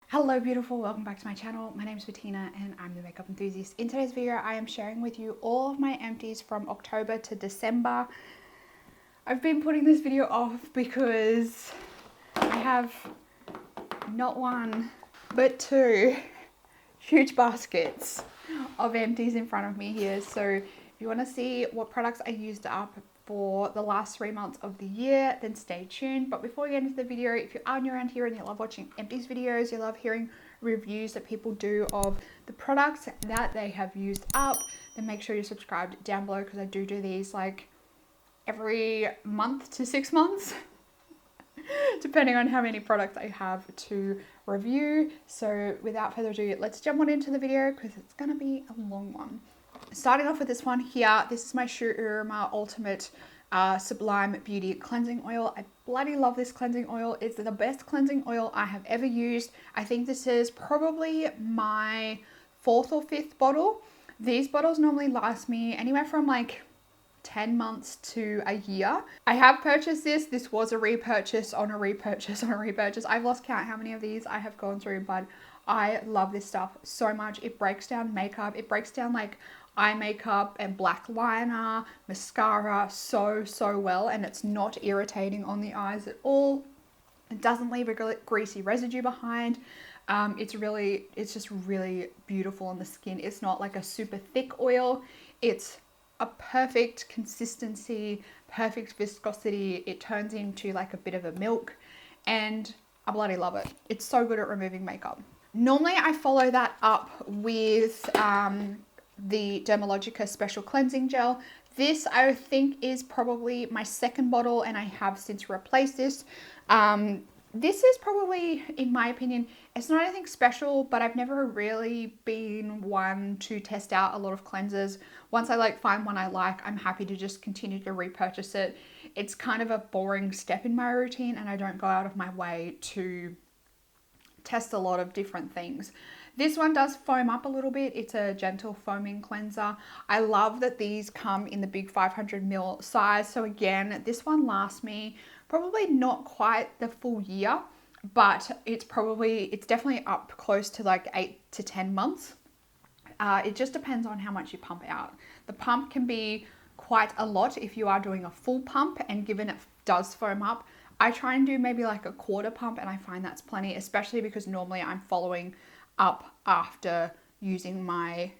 Hello beautiful, welcome back to my channel. My name is Bettina and I'm the makeup enthusiast. In today's video I am sharing with you all of my empties from October to December. I've been putting this video off because I have not one but two huge baskets of empties in front of me here. So if you want to see what products I used up for the last 3 months of the year, then stay tuned. But before we get into the video, if you are new around here and you love watching empties videos, you love hearing reviews that people do of the products that they have used up, then make sure you're subscribed down below, because I do these like every month to 6 months depending on how many products I have to review. So without further ado, let's jump on into the video because it's gonna be a long one. Starting off with this one here, this is my Shu Uemura Ultimate Sublime Beauty Cleansing Oil. I bloody love this cleansing oil. It's the best cleansing oil I have ever used. I think this is probably my 4th or 5th bottle. These bottles normally last me anywhere from like 10 months to a year. I have purchased this. This was a repurchase on a repurchase on a repurchase. I've lost count how many of these I have gone through, but I love this stuff so much. It breaks down makeup. It breaks down like eye makeup and black liner, mascara so well, and it's not irritating on the eyes at all. It doesn't leave a greasy residue behind. It's just really beautiful on the skin. It's not like a super thick oil. It's a perfect consistency, perfect viscosity. It turns into like a bit of a milk, and I bloody love it. It's so good at removing makeup. Normally I follow that up with the Dermalogica Special Cleansing Gel. This I think is probably my 2nd bottle, and I have since replaced this. This is probably, in my opinion, it's not anything special, but I've never really been one to test out a lot of cleansers. Once I like find one I like, I'm happy to just continue to repurchase it. It's kind of a boring step in my routine, and I don't go out of my way to test a lot of different things. This one does foam up a little bit. It's a gentle foaming cleanser. I love that these come in the big 500ml size. So again, this one lasts me probably not quite the full year, but it's definitely up close to like 8 to 10 months. It just depends on how much you pump out. The pump can be quite a lot if you are doing a full pump, and given it does foam up, I try and do maybe like a 1/4 pump, and I find that's plenty, especially because normally I'm following up after using my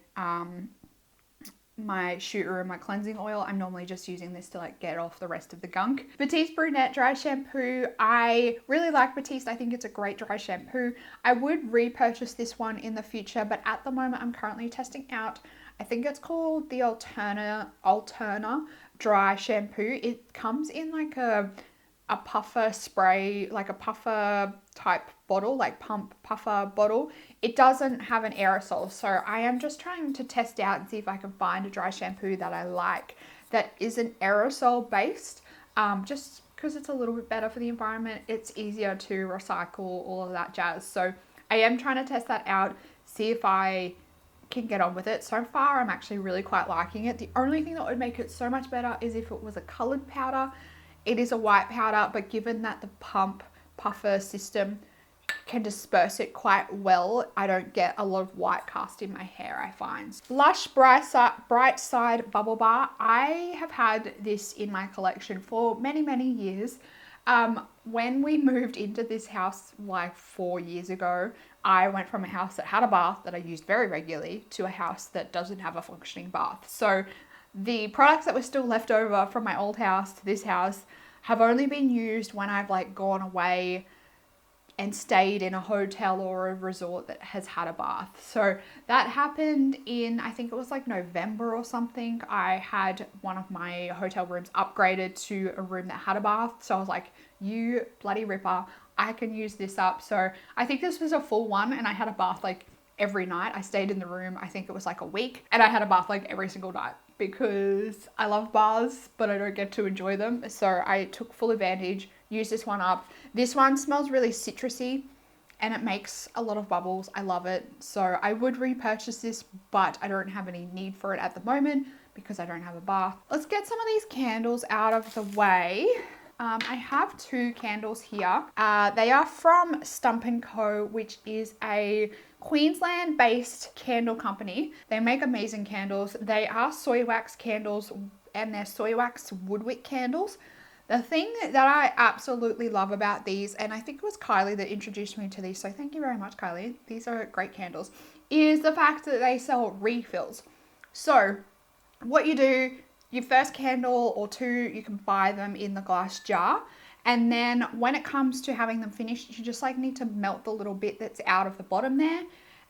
my Shu Uemura Cleansing Oil. I'm normally just using this to like get off the rest of the gunk. Batiste Dry Shampoo. I really like Batiste. I think it's a great dry shampoo. I would repurchase this one in the future, but at the moment I'm currently testing out, I think it's called the Alterna Dry Shampoo. It comes in like a puffer spray, like a puffer type bottle, like pump puffer bottle. It doesn't have an aerosol, so I am just trying to test out and see if I can find a dry shampoo that I like that isn't aerosol based, just because it's a little bit better for the environment. It's easier to recycle, all of that jazz. So I am trying to test that out, see if I can get on with it. So far I'm actually really quite liking it. The only thing that would make it so much better is if it was a colored powder. It is a white powder, but given that the pump puffer system can disperse it quite well, I don't get a lot of white cast in my hair, I find. Lush Birghtside Bubble Bar. I have had this in my collection for many years. When we moved into this house like 4 years ago, I went from a house that had a bath that I used very regularly to a house that doesn't have a functioning bath. So the products that were still left over from my old house to this house have only been used when I've like gone away and stayed in a hotel or a resort that has had a bath. So that happened in, I think it was like November or something. I had one of my hotel rooms upgraded to a room that had a bath. So I was like, you bloody ripper, I can use this up. So I think this was a full one, and I had a bath like every night. I stayed in the room, I think it was like a week, and I had a bath like every single night because I love baths, but I don't get to enjoy them. So I took full advantage, used this one up. This one smells really citrusy and it makes a lot of bubbles. I love it. So I would repurchase this, but I don't have any need for it at the moment because I don't have a bath. Let's get some of these candles out of the way. I have two candles here. They are from Stump & Co, which is a Queensland-based candle company. They make amazing candles. They are soy wax candles, and they're soy wax woodwick candles. The thing that I absolutely love about these, and I think it was Kylie that introduced me to these, so thank you very much, Kylie. These are great candles, is the fact that they sell refills. So what you do, your first candle or two, you can buy them in the glass jar. And then when it comes to having them finished, you just like need to melt the little bit that's out of the bottom there.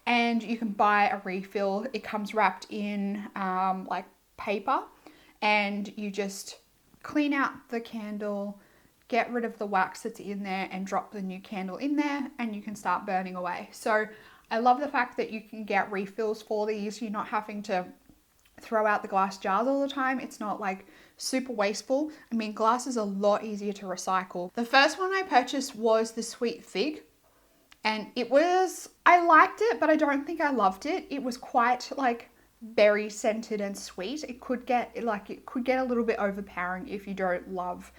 And you can buy a refill. It comes wrapped in like paper, and you just clean out the candle, get rid of the wax that's in there, and drop the new candle in there, and you can start burning away. So I love the fact that you can get refills for these. You're not having to throw out the glass jars all the time. It's not like super wasteful. I mean, glass is a lot easier to recycle. The first one I purchased was the Sweet Fig, and I liked it, but I don't think I loved it. It was quite like berry scented and sweet. It could get a little bit overpowering if you don't love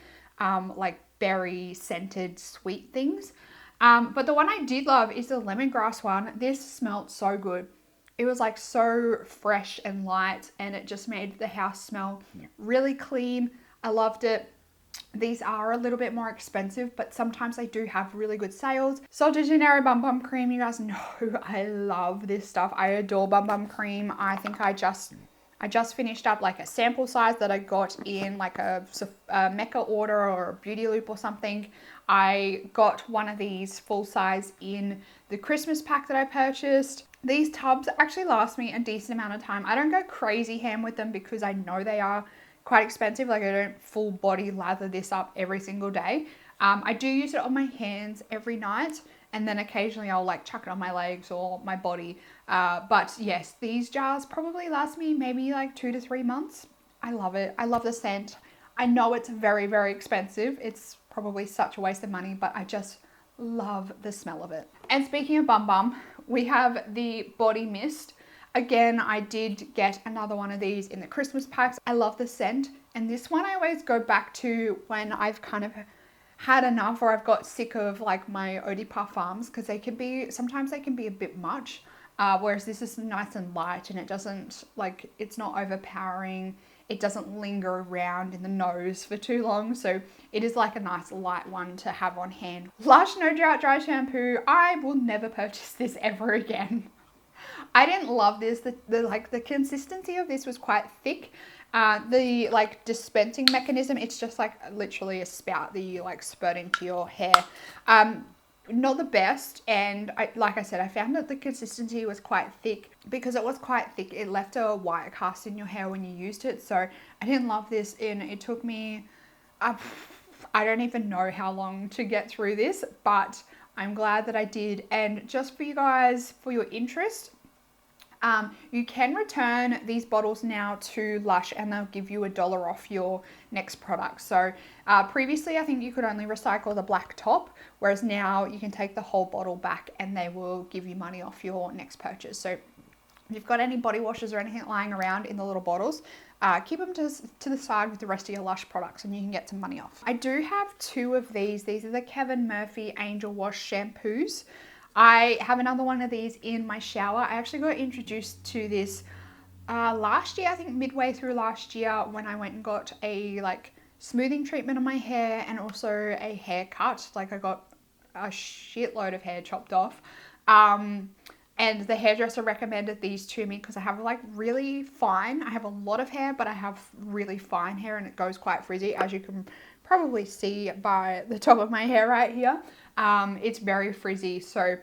like berry scented sweet things. But the one I did love is the lemongrass one. This smelled so good. It was like so fresh and light, and it just made the house smell really clean. I loved it. These are a little bit more expensive, but sometimes they do have really good sales. So the Janeiro Bum Bum cream, you guys know I love this stuff. I adore Bum Bum cream. I think I just finished up like a sample size that I got in like a Mecca order or a Beauty Loop or something. I got one of these full size in the Christmas pack that I purchased. These tubs actually last me a decent amount of time. I don't go crazy ham with them because I know they are quite expensive. Like, I don't full body lather this up every single day. I do use it on my hands every night, and then occasionally I'll like chuck it on my legs or my body. But yes, these jars probably last me maybe like 2 to 3 months. I love it. I love the scent. I know it's very, very expensive. It's probably such a waste of money, but I just love the smell of it. And speaking of Bum Bum, we have the body mist. Again, I did get another one of these in the Christmas packs. I love the scent, and this one I always go back to when I've kind of had enough or I've got sick of like my eau de parfums, because sometimes they can be a bit much, whereas this is nice and light, and it doesn't like, it's not overpowering. It doesn't linger around in the nose for too long, so it is like a nice light one to have on hand. Lush No Drought Dry Shampoo. I will never purchase this ever again. I didn't love this. The consistency of this was quite thick. The like dispensing mechanism, it's just like literally a spout that you like spurt into your hair. Not the best, and like I said, I found that the consistency was quite thick. Because it was quite thick, it left a white cast in your hair when you used it. So I didn't love this, and it took me I don't even know how long to get through this, but I'm glad that I did. And just for you guys, for your interest, you can return these bottles now to Lush, and they'll give you $1 off your next product. So previously I think you could only recycle the black top, whereas now you can take the whole bottle back and they will give you money off your next purchase. So if you've got any body washes or anything lying around in the little bottles, keep them to the side with the rest of your Lush products, and you can get some money off. I do have two of these. These are the Kevin Murphy Angel Wash shampoos. I have another one of these in my shower. I actually got introduced to this last year, I think midway through last year, when I went and got a like smoothing treatment on my hair and also a haircut. Like, I got a shitload of hair chopped off. And the hairdresser recommended these to me because I have like really fine, I have a lot of hair, but I have really fine hair, and it goes quite frizzy, as you can probably see by the top of my hair right here. It's very frizzy. So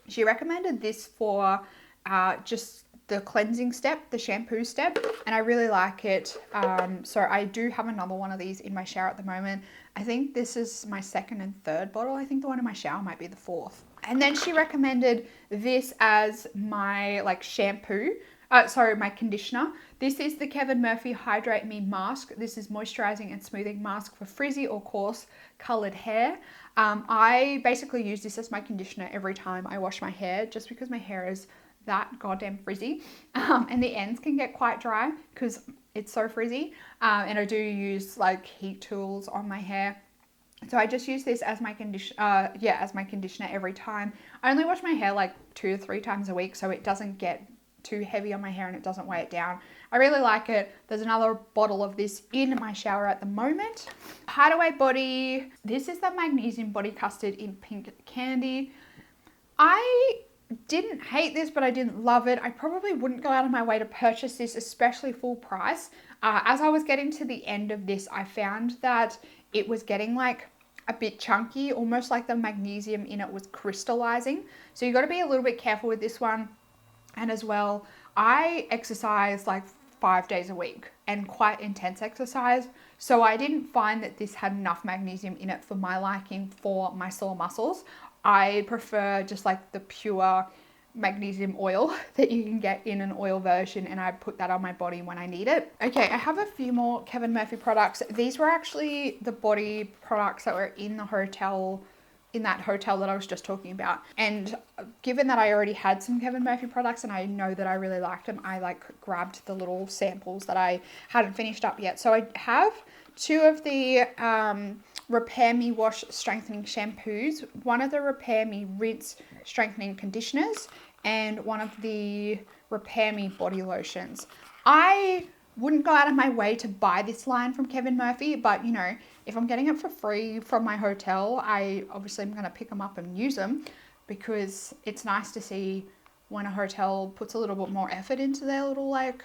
she recommended this for just the cleansing step, the shampoo step, and I really like it. So I do have another one of these in my shower at the moment. I think this is my second and third bottle. I think the one in my shower might be the fourth. And then she recommended this as my like shampoo. My conditioner. This is the Kevin Murphy Hydrate Me Mask. This is moisturizing and smoothing mask for frizzy or coarse colored hair. I basically use this as my conditioner every time I wash my hair, just because my hair is that goddamn frizzy. And the ends can get quite dry because it's so frizzy. And I do use like heat tools on my hair. So I just use this as my as my conditioner every time. I only wash my hair like 2 to 3 times a week, so it doesn't get too heavy on my hair and it doesn't weigh it down. I really like it. There's another bottle of this in my shower at the moment. Hideaway body. This is the magnesium body custard in pink candy. I didn't hate this, but I didn't love it. I probably wouldn't go out of my way to purchase this, especially full price. As I was getting to the end of this, I found that it was getting like a bit chunky, almost like the magnesium in it was crystallizing. So you got to be a little bit careful with this one. And as well, I exercise like 5 days a week and quite intense exercise. So I didn't find that this had enough magnesium in it for my liking for my sore muscles. I prefer just like the pure magnesium oil that you can get in an oil version, and I put that on my body when I need it. Okay, I have a few more Kevin Murphy products. These were actually the body products that were in the hotel, in that hotel that I was just talking about. And given that I already had some Kevin Murphy products and I know that I really liked them, I like grabbed the little samples that I hadn't finished up yet. So I have 2 of the Repair Me Wash Strengthening Shampoos, one of the Repair Me Rinse Strengthening Conditioners, and one of the Repair Me Body Lotions. I wouldn't go out of my way to buy this line from Kevin Murphy, but you know, if I'm getting it for free from my hotel, I obviously am going to pick them up and use them, because it's nice to see when a hotel puts a little bit more effort into their little like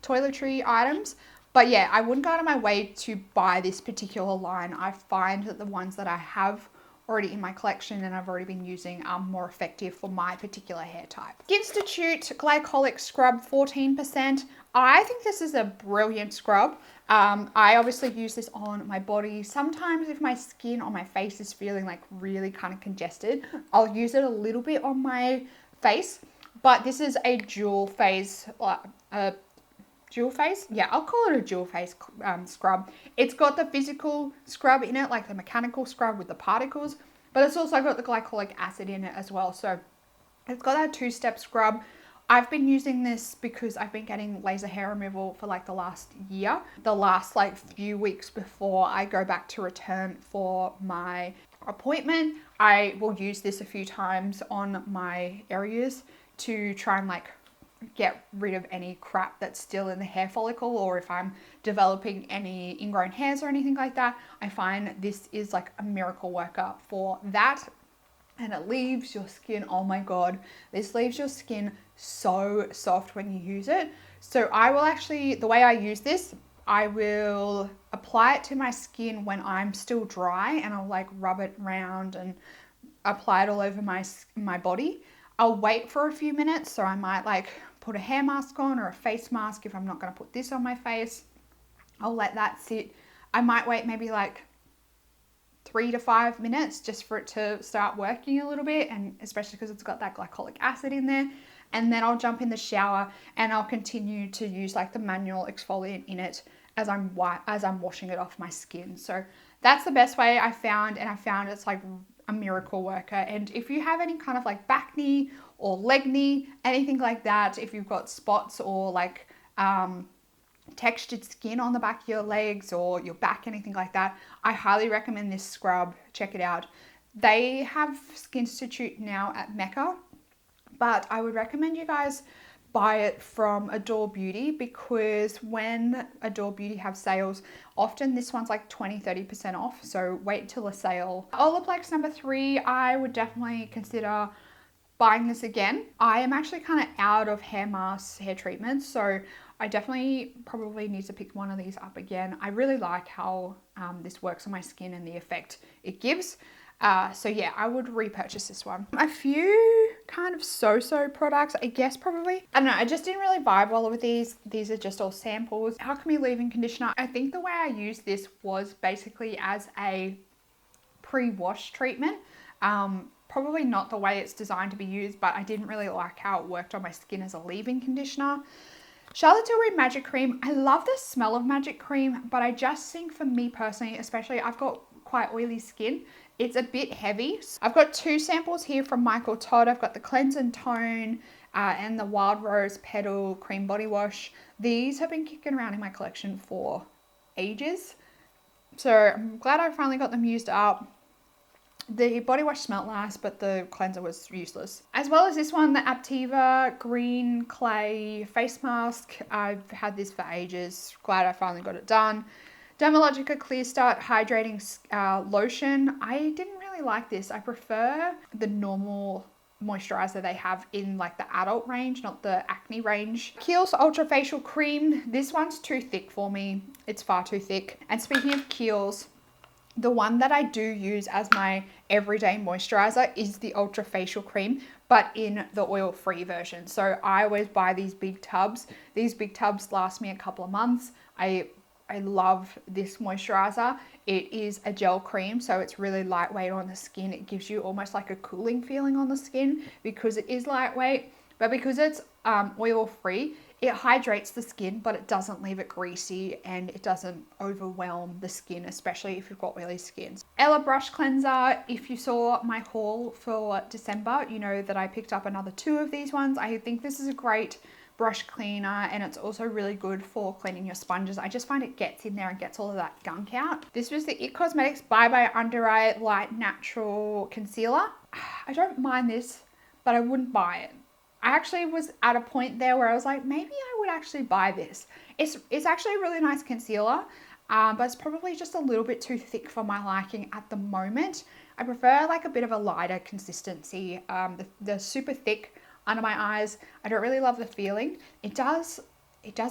toiletry items. But yeah, I wouldn't go out of my way to buy this particular line. I find that the ones that I have already in my collection and I've already been using are more effective for my particular hair type. Skinstitut Glycolic Scrub 14%. I think this is a brilliant scrub. I obviously use this on my body. Sometimes if my skin on my face is feeling like really kind of congested, I'll use it a little bit on my face. But this is a dual phase, yeah, I'll call it a dual phase scrub. It's got the physical scrub in it, like the mechanical scrub with the particles, but it's also got the glycolic acid in it as well. So it's got that 2-step scrub. I've been using this because I've been getting laser hair removal for like the last year. The last like few weeks before I go back to return for my appointment, I will use this a few times on my areas to try and like get rid of any crap that's still in the hair follicle, or if I'm developing any ingrown hairs or anything like that. I find this is like a miracle worker for that. And it leaves your skin, oh my god, this leaves your skin so soft when you use it. So I will actually, the way I use this, I will apply it to my skin when I'm still dry, and I'll like rub it around and apply it all over my body. I'll wait for a few minutes, so I might like put a hair mask on or a face mask if I'm not going to put this on my face. I'll let that sit. I might wait maybe like 3 to 5 minutes just for it to start working a little bit, and especially because it's got that glycolic acid in there. And then I'll jump in the shower and I'll continue to use like the manual exfoliant in it as I'm washing it off my skin. So that's the best way I found, and I found it's like a miracle worker. And if you have any kind of like back knee or leg knee, anything like that, if you've got spots or like textured skin on the back of your legs or your back, anything like that, I highly recommend this scrub. Check it out. They have Skinstitut now at Mecca, but I would recommend you guys buy it from Adore Beauty, because when Adore Beauty have sales, often this one's like 20-30% off, so wait till a sale. Olaplex number 3, I would definitely consider buying this again. I am actually kind of out of hair masks, hair treatments, so I definitely probably need to pick one of these up again. I really like how this works on my skin and the effect it gives. So yeah, I would repurchase this one. A few kind of so-so products, I guess probably. I don't know, I just didn't really vibe well with these. These are just all samples. Alchemy leave-in conditioner. I think the way I used this was basically as a pre-wash treatment. Probably not the way it's designed to be used, but I didn't really like how it worked on my skin as a leave-in conditioner. Charlotte Tilbury Magic Cream. I love the smell of Magic Cream, but I just think for me personally, especially I've got quite oily skin, it's a bit heavy. I've got 2 samples here from Michael Todd. I've got the Cleanse and Tone and the Wild Rose Petal Cream Body Wash. These have been kicking around in my collection for ages. So I'm glad I finally got them used up. The body wash smelled nice, but the cleanser was useless. As well as this one, the Aptiva Green Clay Face Mask. I've had this for ages. Glad I finally got it done. Dermalogica Clear Start Hydrating Lotion. I didn't really like this. I prefer the normal moisturizer they have in like the adult range, not the acne range. Kiehl's Ultra Facial Cream. This one's too thick for me. It's far too thick. And speaking of Kiehl's, the one that I do use as my everyday moisturizer is the Ultra Facial Cream, but in the oil-free version. So I always buy these big tubs. These big tubs last me a couple of months. I love this moisturizer. It is a gel cream, so it's really lightweight on the skin. It gives you almost like a cooling feeling on the skin because it is lightweight, but because it's oil-free, it hydrates the skin, but it doesn't leave it greasy and it doesn't overwhelm the skin, especially if you've got oily skin. Ella Brush Cleanser. If you saw my haul for December, you know that I picked up another 2 of these ones. I think this is a great brush cleaner, and it's also really good for cleaning your sponges. I just find it gets in there and gets all of that gunk out. This was the IT Cosmetics Bye Bye Under Eye Light Natural Concealer. I don't mind this, but I wouldn't buy it. I actually was at a point there where I was like, maybe I would actually buy this. It's actually a really nice concealer, but it's probably just a little bit too thick for my liking at the moment. I prefer like a bit of a lighter consistency. The super thick under my eyes, I don't really love the feeling. It does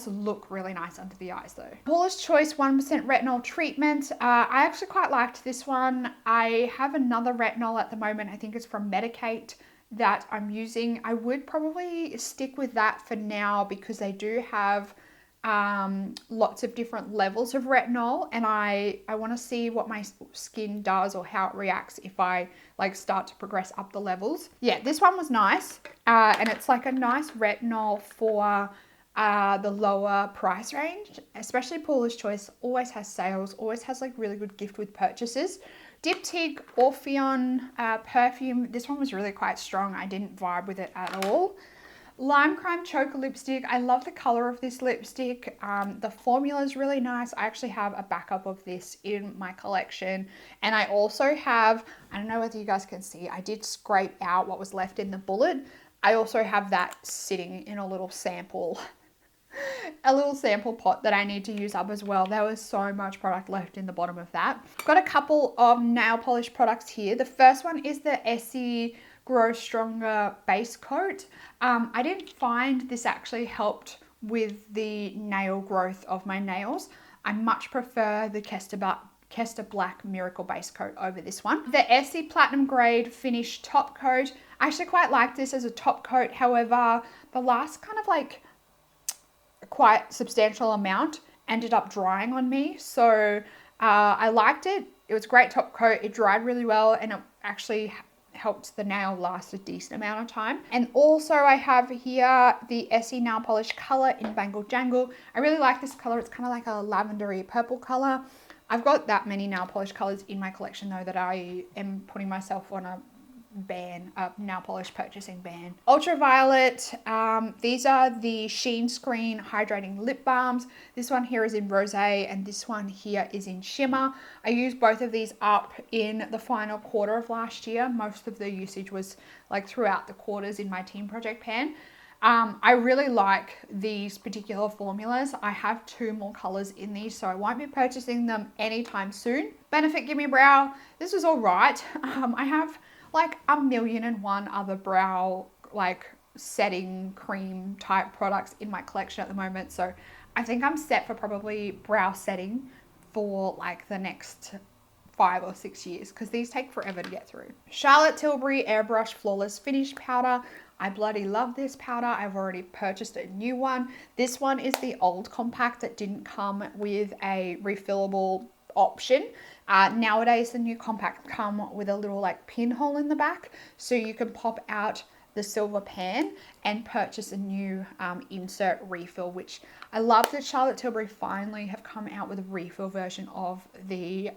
look really nice under the eyes though. Paula's Choice 1% Retinol Treatment. I actually quite liked this one. I have another retinol at the moment. I think it's from Medicate that I'm using. I would probably stick with that for now because they do have lots of different levels of retinol, and I want to see what my skin does or how it reacts if I like start to progress up the levels. Yeah, this one was nice, and it's like a nice retinol for the lower price range. Especially Paula's Choice always has sales, always has like really good gift with purchases. Diptyque Orpheon perfume. This one was really quite strong. I didn't vibe with it at all. Lime Crime Choker lipstick. I love the color of this lipstick. The formula is really nice. I actually have a backup of this in my collection. And I also have, I don't know whether you guys can see, I did scrape out what was left in the bullet. I also have that sitting in a little sample pot that I need to use up as well. There was so much product left in the bottom of that. I've got a couple of nail polish products here. The first one is the Essie Grow Stronger base coat. I didn't find this actually helped with the nail growth of my nails. I much prefer the Kester Black Miracle base coat over this one. The Essie Platinum Grade Finish top coat. I actually quite like this as a top coat. However, the last kind of like quite substantial amount ended up drying on me. So I liked it. It was a great top coat. It dried really well, and it actually helped the nail last a decent amount of time. And also I have here the Essie nail polish color in Bangle Jangle. I really like this color. It's kind of like a lavendery purple color. I've got that many nail polish colors in my collection though that I am putting myself on a nail polish purchasing ban. Ultraviolet. These are the Sheen Screen Hydrating Lip Balms. This one here is in Rosé and this one here is in Shimmer. I used both of these up in the final quarter of last year. Most of the usage was like throughout the quarters in my Team Project pan. I really like these particular formulas. I have 2 more colors in these, so I won't be purchasing them anytime soon. Benefit Gimme Brow. This was all right. I have like 1,000,001 other brow like setting cream type products in my collection at the moment, so I think I'm set for probably brow setting for like the next 5 or 6 years because these take forever to get through. Charlotte Tilbury Airbrush Flawless Finish Powder. I bloody love this powder. I've already purchased a new one. This one is the old compact that didn't come with a refillable option. Nowadays the new compact come with a little like pinhole in the back, so you can pop out the silver pan and purchase a new insert refill, which I love that Charlotte Tilbury finally have come out with a refill version of the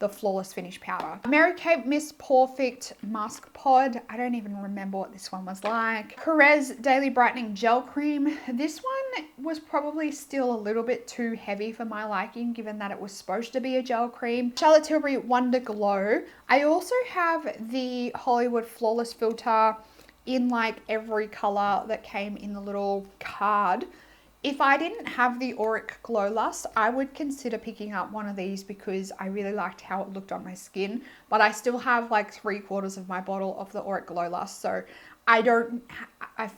the Flawless Finish Powder. Mary Kay Miss Perfect Mask Pod. I don't even remember what this one was like. Carez Daily Brightening Gel Cream. This one was probably still a little bit too heavy for my liking, given that it was supposed to be a gel cream. Charlotte Tilbury Wonder Glow. I also have the Hollywood Flawless Filter in like every color that came in the little card. If I didn't have the Auric Glow Lust, I would consider picking up one of these because I really liked how it looked on my skin. But I still have like 3/4 of my bottle of the Auric Glow Lust. So I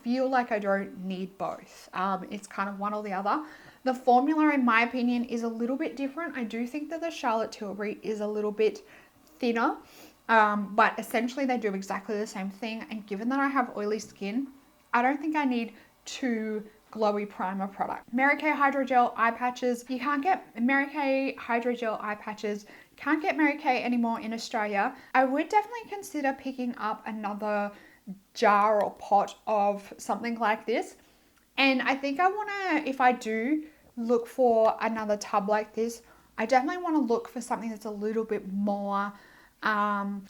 feel like I don't need both. It's kind of one or the other. The formula, in my opinion, is a little bit different. I do think that the Charlotte Tilbury is a little bit thinner. But essentially they do exactly the same thing. And given that I have oily skin, I don't think I need two glowy primer product. Mary Kay Hydrogel Eye Patches. You can't get Mary Kay Hydrogel Eye Patches. Can't get Mary Kay anymore in Australia. I would definitely consider picking up another jar or pot of something like this. And I think I want to, if I do look for another tub like this, I definitely want to look for something that's a little bit more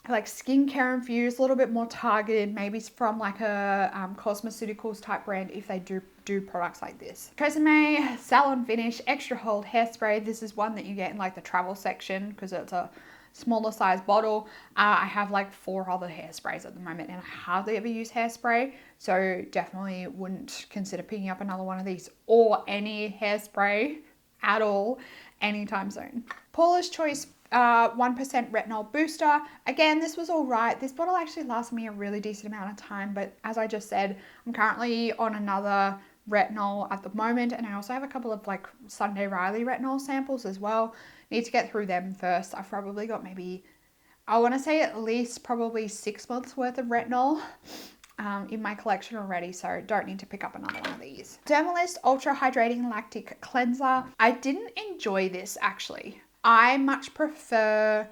like skincare infused, a little bit more targeted, maybe from like a Cosmeceuticals type brand if they do products like this. Tresemme Salon Finish Extra Hold Hairspray. This is one that you get in like the travel section because it's a smaller size bottle. I have like 4 other hairsprays at the moment and I hardly ever use hairspray, so definitely wouldn't consider picking up another one of these or any hairspray at all anytime soon. Paula's Choice 1% retinol booster. Again, this was all right. This bottle actually lasted me a really decent amount of time, but as I just said, I'm currently on another retinol at the moment, and I also have a couple of like Sunday Riley retinol samples as well. Need to get through them first. I've probably got maybe, I want to say at least probably 6 months worth of retinol in my collection already, so don't need to pick up another one of these. Dermalist Ultra Hydrating Lactic Cleanser. I didn't enjoy this actually. I much prefer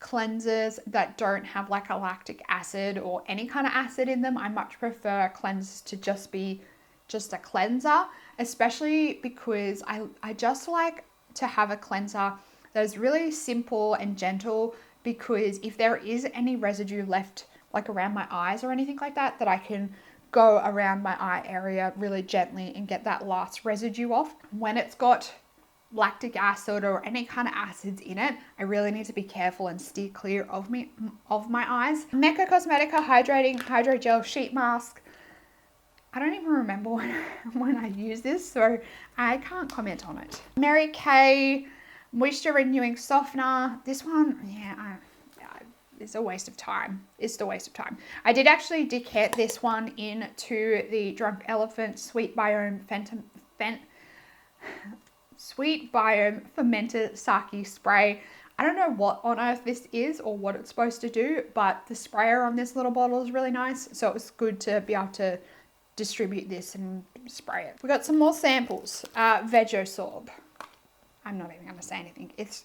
cleansers that don't have like a lactic acid or any kind of acid in them. I much prefer cleansers to just be just a cleanser, especially because I just like to have a cleanser that is really simple and gentle, because if there is any residue left like around my eyes or anything like that, that I can go around my eye area really gently and get that last residue off. When it's got lactic acid or any kind of acids in it, I really need to be careful and steer clear of my eyes. Mecca Cosmetica Hydrating Hydrogel Sheet Mask. I don't even remember when I used this, so I can't comment on it. Mary Kay Moisture Renewing Softener. This one, yeah, it's a waste of time. It's a waste of time. I did actually decant this one into the Drunk Elephant Sweet Biome Fermented Sake Spray. I don't know what on earth this is or what it's supposed to do, but the sprayer on this little bottle is really nice, so it was good to be able to distribute this and spray it. We got some more samples. Vegosorb. I'm not even going to say anything. It's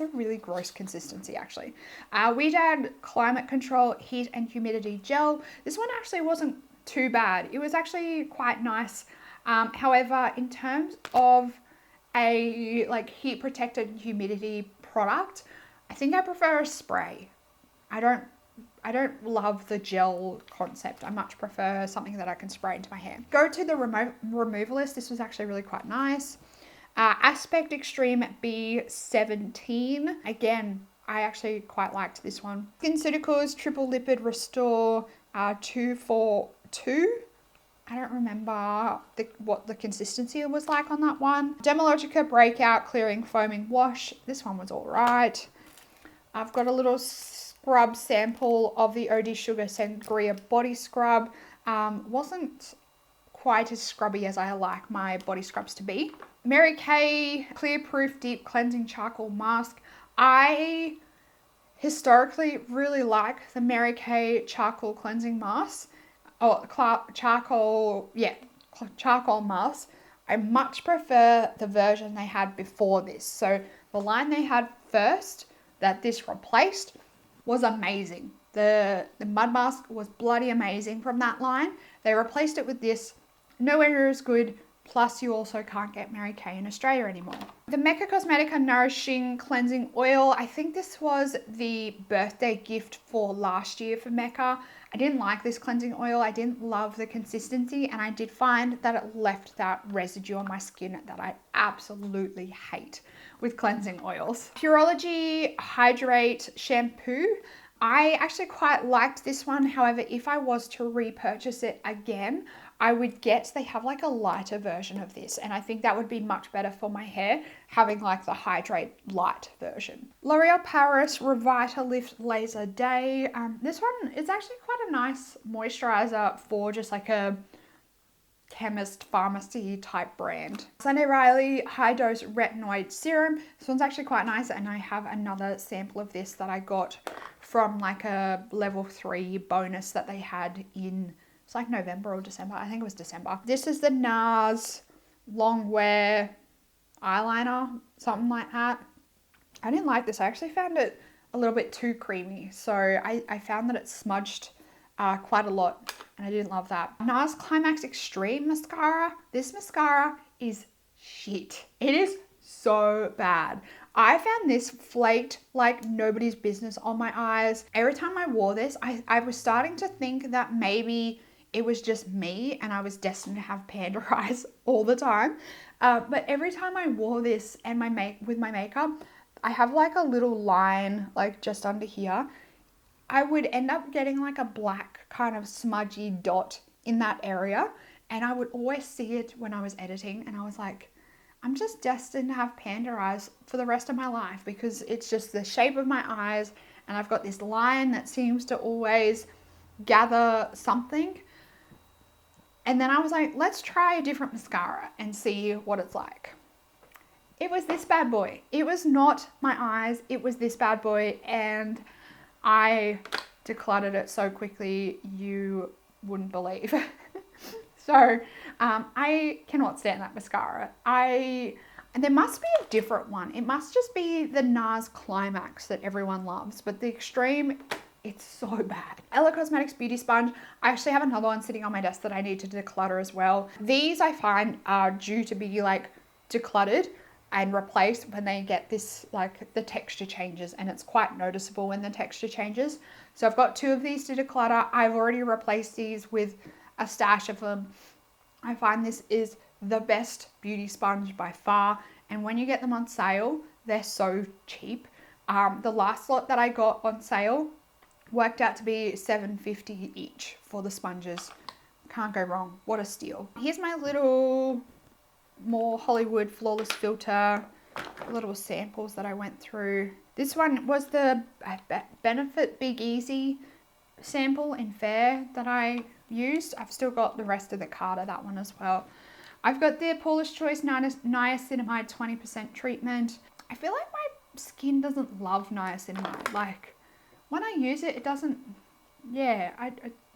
a really gross consistency actually. Hydrate Climate Control Heat and Humidity Gel. This one actually wasn't too bad. It was actually quite nice. However, in terms of a like heat protected humidity product, I think I prefer a spray. I don't love the gel concept. I much prefer something that I can spray into my hair. Go to the removalist. This was actually really quite nice. Aspect Extreme B17. Again, I actually quite liked this one. Skinceuticals Triple Lipid Restore 242. I don't remember what the consistency was like on that one. Dermalogica Breakout Clearing Foaming Wash. This one was all right. I've got a little scrub sample of the OD Sugar Sangria Body Scrub. Wasn't quite as scrubby as I like my body scrubs to be. Mary Kay Clear Proof Deep Cleansing Charcoal Mask. I historically really like the Mary Kay Charcoal Cleansing Mask. Charcoal mask. I much prefer the version they had before this. So the line they had first that this replaced was amazing. The mud mask was bloody amazing from that line. They replaced it with this. Nowhere near as good, Plus, you also can't get Mary Kay in Australia anymore. The Mecca Cosmetica Nourishing Cleansing Oil. I think this was the birthday gift for last year for Mecca. I didn't like this cleansing oil. I didn't love the consistency, and I did find that it left that residue on my skin that I absolutely hate with cleansing oils. Pureology Hydrate Shampoo. I actually quite liked this one. However, if I was to repurchase it again, I would get, they have like a lighter version of this, and I think that would be much better for my hair, having like the Hydrate light version. L'Oreal Paris Revitalift Laser Day. This one is actually quite a nice moisturizer for just like a chemist pharmacy type brand. Sunday Riley High Dose Retinoid Serum. This one's actually quite nice, and I have another sample of this that I got from like a level 3 bonus that they had in, it's like November or December. I think it was December. This is the Nars Long Wear Eyeliner, something like that. I didn't like this. I actually found it a little bit too creamy. So I found that it smudged quite a lot, and I didn't love that. Nars Climax Extreme Mascara. This mascara is shit. It is so bad. I found this flaked like nobody's business on my eyes. Every time I wore this, I was starting to think that maybe it was just me and I was destined to have panda eyes all the time. But every time I wore this and with my makeup, I have like a little line like just under here. I would end up getting like a black kind of smudgy dot in that area, and I would always see it when I was editing, and I was like, I'm just destined to have panda eyes for the rest of my life, because it's just the shape of my eyes, and I've got this line that seems to always gather something. And then I was like, let's try a different mascara and see what it's like. It was this bad boy. It was not my eyes. It was this bad boy, and I decluttered it so quickly you wouldn't believe. So I cannot stand that mascara. There must be a different one. It must just be the Nars Climax that everyone loves, but the Extreme, it's so bad. Ella Cosmetics Beauty Sponge. I actually have another one sitting on my desk that I need to declutter as well. These I find are due to be like decluttered and replaced when they get this, like the texture changes, and it's quite noticeable when the texture changes. So I've got 2 of these to declutter. I've already replaced these with a stash of them. I find this is the best beauty sponge by far, and when you get them on sale, they're so cheap. The last lot that I got on sale worked out to be $7.50 each for the sponges. Can't go wrong. What a steal. Here's my little more Hollywood Flawless Filter little samples that I went through. This one was the Benefit Big Easy sample in Fair that I used. I've still got the rest of the card of that one as well. I've got the Paula's Choice Niacinamide 20% treatment. I feel like my skin doesn't love niacinamide. Like when I use it, it doesn't. Yeah,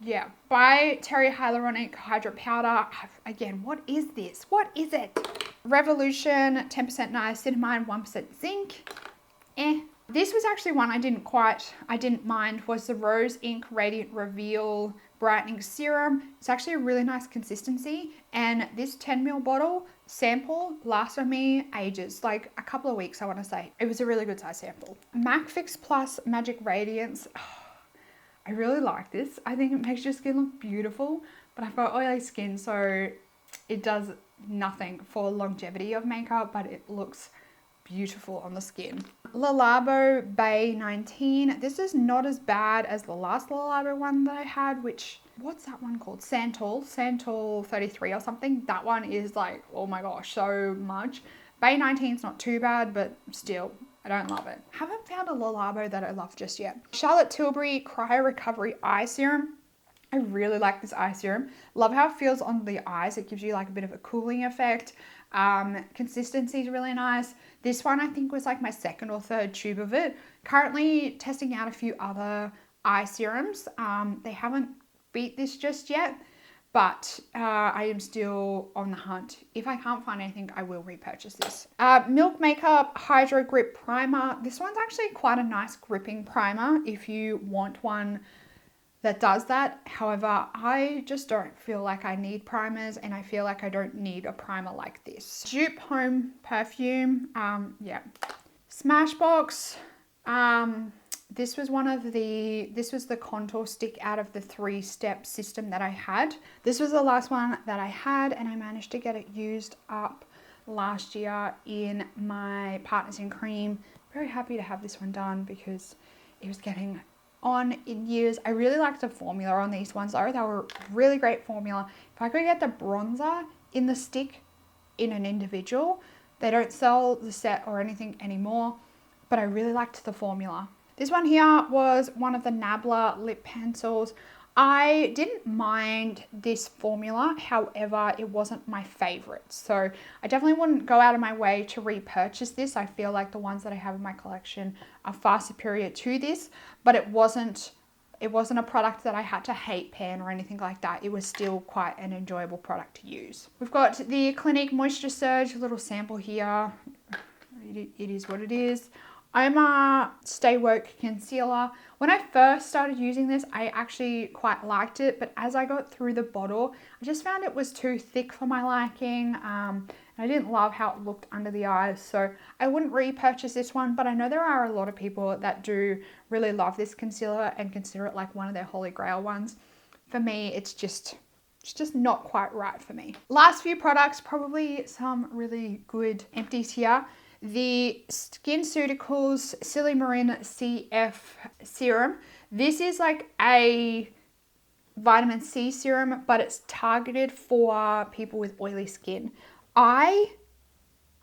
yeah. By Terry Hyaluronic Hydra Powder. Again, what is this? What is it? Revolution 10% niacinamide, 1% zinc. This was actually one I didn't mind, was the Rose Inc Radiant Reveal Brightening Serum. It's actually a really nice consistency, and this 10ml bottle sample lasted me ages, like a couple of weeks I want to say. It was a really good size sample. MAC Fix Plus Magic Radiance. I really like this. I think it makes your skin look beautiful, but I've got oily skin, so it does nothing for longevity of makeup, but it looks beautiful on the skin. Le Labo Bay 19. This is not as bad as the last Le Labo one that I had, which, what's that one called? Santal 33 or something. That one is like, oh my gosh, so much. Bay 19 is not too bad, but still, I don't love it. Haven't found a Le Labo that I love just yet. Charlotte Tilbury Cryo Recovery Eye Serum. I really like this eye serum. Love how it feels on the eyes. It gives you like a bit of a cooling effect. Consistency is really nice. This one I think was like my 2nd or 3rd tube of it. Currently testing out a few other eye serums. They haven't beat this just yet, but I am still on the hunt. If I can't find anything, I will repurchase this. Milk Makeup Hydro Grip Primer. This one's actually quite a nice gripping primer if you want one that does that. However, I just don't feel like I need primers, and I feel like I don't need a primer like this. Dupe Home Perfume, yeah. Smashbox, this was the contour stick out of the 3-step system that I had. This was the last one that I had, and I managed to get it used up last year in my Partners in Cream. Very happy to have this one done because it was getting on in years. I really liked the formula on these ones though. They were really great formula. If I could get the bronzer in the stick in an individual, they don't sell the set or anything anymore, but I really liked the formula. This one here was one of the Nabla lip pencils. I didn't mind this formula, however, it wasn't my favorite. So I definitely wouldn't go out of my way to repurchase this. I feel like the ones that I have in my collection are far superior to this, but it wasn't a product that I had to hate pan or anything like that. It was still quite an enjoyable product to use. We've got the Clinique Moisture Surge, a little sample here. It is what it is. Oma Stay Woke Concealer. When I first started using this, I actually quite liked it, but as I got through the bottle, I just found it was too thick for my liking. And I didn't love how it looked under the eyes, so I wouldn't repurchase this one, but I know there are a lot of people that do really love this concealer and consider it like one of their holy grail ones. For me, it's just not quite right for me. Last few products, probably some really good empties here. The Skinceuticals Silymarin CF serum. This is like a vitamin C serum, but it's targeted for people with oily skin. I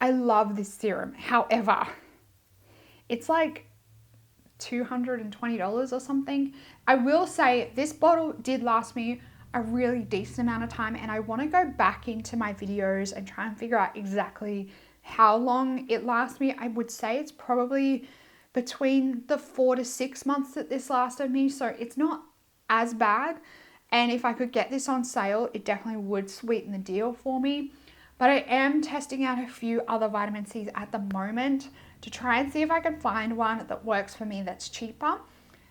love this serum. However, it's like $220 or something. I will say this bottle did last me a really decent amount of time, and I want to go back into my videos and try and figure out exactly how long it lasts me. I would say it's probably between the 4 to 6 months that this lasted me, so it's not as bad. And if I could get this on sale, it definitely would sweeten the deal for me. But I am testing out a few other vitamin C's at the moment to try and see if I can find one that works for me that's cheaper.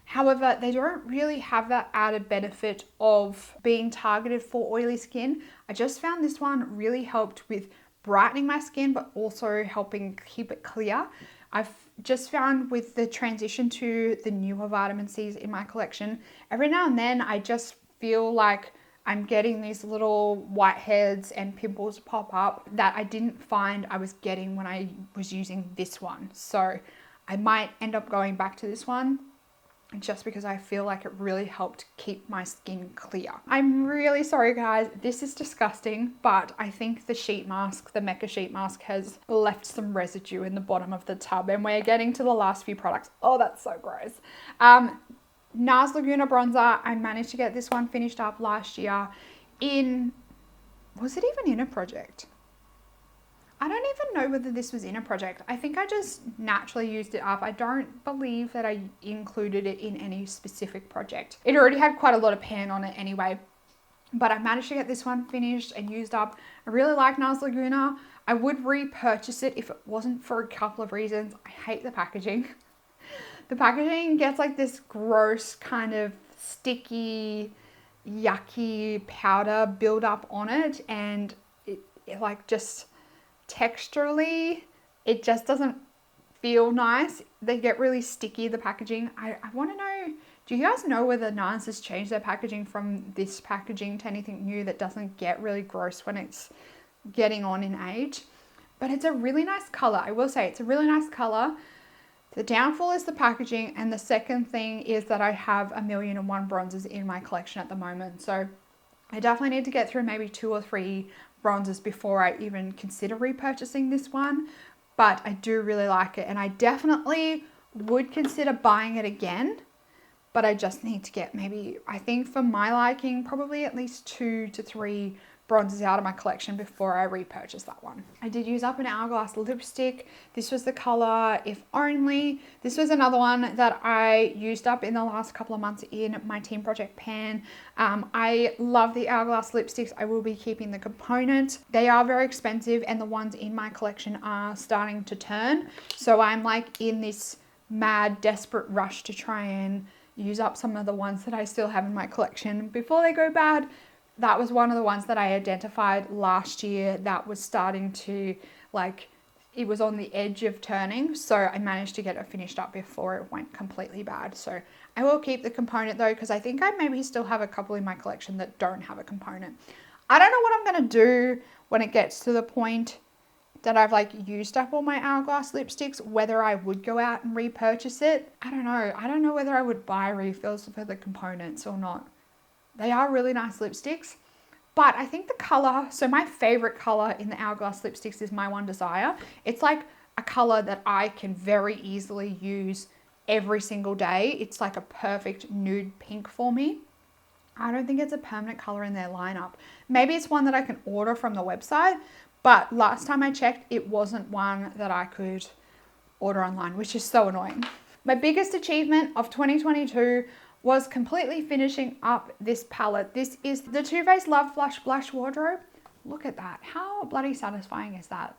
However, they don't really have that added benefit of being targeted for oily skin. I just found this one really helped with brightening my skin, but also helping keep it clear. I've just found with the transition to the newer vitamin C's in my collection, every now and then I just feel like I'm getting these little whiteheads and pimples pop up that I didn't find I was getting when I was using this one. So I might end up going back to this one just because I feel like it really helped keep my skin clear. I'm really sorry guys, this is disgusting, but I think the sheet mask, the Mecca sheet mask, has left some residue in the bottom of the tub, and we're getting to the last few products. Oh, that's so gross. Nars Laguna bronzer, I managed to get this one finished up last year in, was it even in a project? I don't even know whether this was in a project. I think I just naturally used it up. I don't believe that I included it in any specific project. It already had quite a lot of pan on it anyway, but I managed to get this one finished and used up. I really like Nars Laguna. I would repurchase it if it wasn't for a couple of reasons. I hate the packaging. The packaging gets like this gross kind of sticky, yucky powder build up on it, and it like just texturally, it just doesn't feel nice. They get really sticky, the packaging. I want to know, do you guys know whether Nars has changed their packaging from this packaging to anything new that doesn't get really gross when it's getting on in age? But it's a really nice color. I will say it's a really nice color. The downfall is the packaging, and the second thing is that I have 1,000,001 bronzers in my collection at the moment. So I definitely need to get through maybe 2 or 3 bronzers before I even consider repurchasing this one. But I do really like it, and I definitely would consider buying it again. But I just need to get maybe, I think for my liking, probably at least 2 to 3 bronzers out of my collection before I repurchase that one. I did use up an Hourglass lipstick. This was the color If Only. This was another one that I used up in the last couple of months in my Team Project pan. I love the Hourglass lipsticks. I will be keeping the component. They are very expensive, and the ones in my collection are starting to turn. So I'm like in this mad, desperate rush to try and use up some of the ones that I still have in my collection before they go bad. That was one of the ones that I identified last year that was starting to, like, it was on the edge of turning. So I managed to get it finished up before it went completely bad. So I will keep the component though, because I think I maybe still have a couple in my collection that don't have a component. I don't know what I'm going to do when it gets to the point that I've like used up all my Hourglass lipsticks, whether I would go out and repurchase it. I don't know. I don't know whether I would buy refills for the components or not. They are really nice lipsticks, but I think the color, so my favorite color in the Hourglass lipsticks is My One Desire. It's like a color that I can very easily use every single day. It's like a perfect nude pink for me. I don't think it's a permanent color in their lineup. Maybe it's one that I can order from the website, but last time I checked, it wasn't one that I could order online, which is so annoying. My biggest achievement of 2022 was completely finishing up this palette. This is the Too Faced Love Flush Blush Wardrobe. Look at that. How bloody satisfying is that?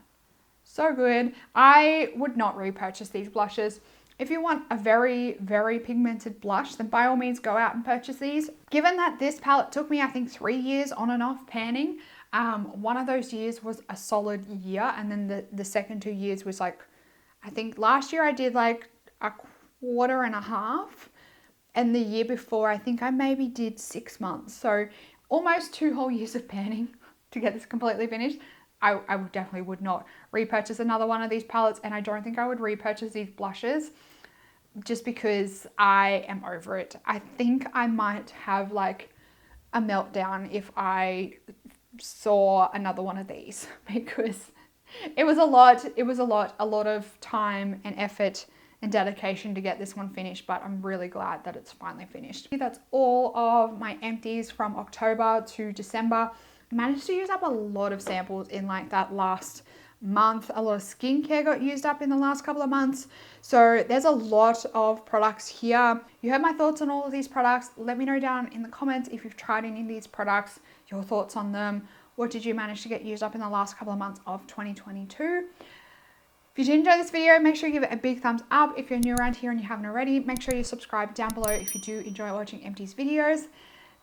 So good. I would not repurchase these blushes. If you want a very, very pigmented blush, then by all means go out and purchase these. Given that this palette took me, I think, 3 years on and off panning, one of those years was a solid year, and then the second 2 years was like, I think last year I did like a quarter and a half, and the year before I think I maybe did 6 months. So almost 2 whole years of panning to get this completely finished. I definitely would not repurchase another one of these palettes, and I don't think I would repurchase these blushes just because I am over it. I think I might have like a meltdown if I saw another one of these, because it was a lot of time and effort and dedication to get this one finished, but I'm really glad that it's finally finished. That's all of my empties from October to December. I managed to use up a lot of samples in like that last month. A lot of skincare got used up in the last couple of months. So there's a lot of products here. You heard my thoughts on all of these products. Let me know down in the comments if you've tried any of these products, your thoughts on them. What did you manage to get used up in the last couple of months of 2022? If you did enjoy this video, make sure you give it a big thumbs up. If you're new around here and you haven't already, make sure you subscribe down below if you do enjoy watching Empties videos.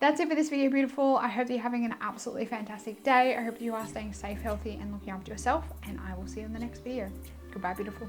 That's it for this video, beautiful. I hope that you're having an absolutely fantastic day. I hope that you are staying safe, healthy, and looking after yourself, and I will see you in the next video. Goodbye, beautiful.